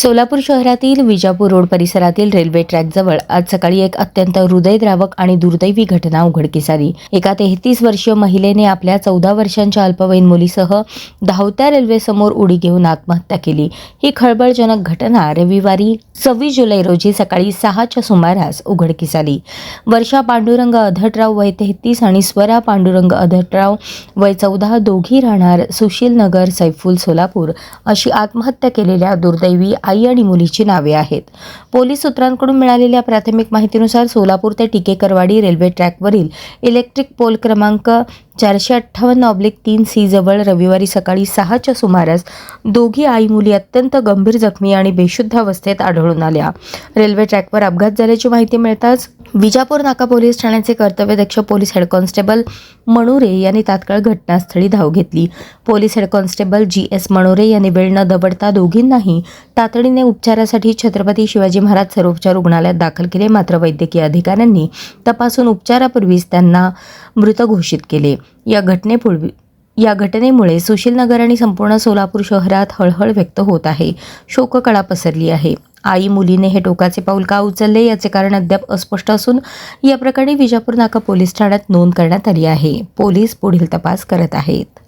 सोलापूर शहरातील विजापूर रोड परिसरातील रेल्वे ट्रॅकजवळ आज सकाळी एक अत्यंत हृदयद्रावक आणि दुर्दैवी घटना उघडकीस आली। एका 33 वर्षीय महिलेने आपल्या 14 वर्षांच्या अल्पवयीन मुलीसह धावत्या रेल्वेसमोर उडी घेऊन आत्महत्या केली। ही खळबळजनक घटना रविवारी 26 जुलै रोजी सकाळी 6च्या सुमारास उघडकीस आली। वर्षा पांडुरंग अधटराव वय 33 आणि स्वरा पांडुरंग अधटराव वय 14 दोघी राहणार सुशील नगर सैफुल सोलापूर अशी आत्महत्या केलेल्या दुर्दैवी आई आणि मुलीची नावे आहेत। पोलीस सूत्रांकडून मिळालेल्या प्राथमिक माहितीनुसार सोलापूर ते टिकेकरवाडी रेल्वे ट्रॅकवरील इलेक्ट्रिक पोल क्रमांक 458/3C जवळ रविवारी सकाळी 6च्या सुमारास दोघी आई मुली अत्यंत गंभीर जखमी आणि बेशुद्ध अवस्थेत आढळून आल्या। रेल्वे ट्रॅकवर अपघात झाल्याची माहिती मिळताच विजापूर नाका पोलीस ठाण्याचे कर्तव्यदक्ष पोलीस हेड कॉन्स्टेबल मणुरे यांनी तात्काळ घटनास्थळी धाव घेतली। पोलीस हेड कॉन्स्टेबल GS मणुरे यांनी वेळ न दवडता दोघींनाही तातडीने उपचारासाठी छत्रपती शिवाजी महाराज सर्वोपचार रुग्णालयात दाखल केले, मात्र वैद्यकीय अधिकाऱ्यांनी तपासून उपचारापूर्वीच त्यांना मृत घोषित केले। या घटनेमुळे सुशीलनगर आणि संपूर्ण सोलापूर शहरात हळहळ व्यक्त होत आहे। शोककळा पसरली आहे। आई मुलीने हे टोकाचे पाऊल का उचलले याचे कारण अद्याप अस्पष्ट असून या प्रकरणी विजापूर नाका पोलीस ठाण्यात नोंद करण्यात आली आहे। पोलीस पुढील तपास करत आहेत।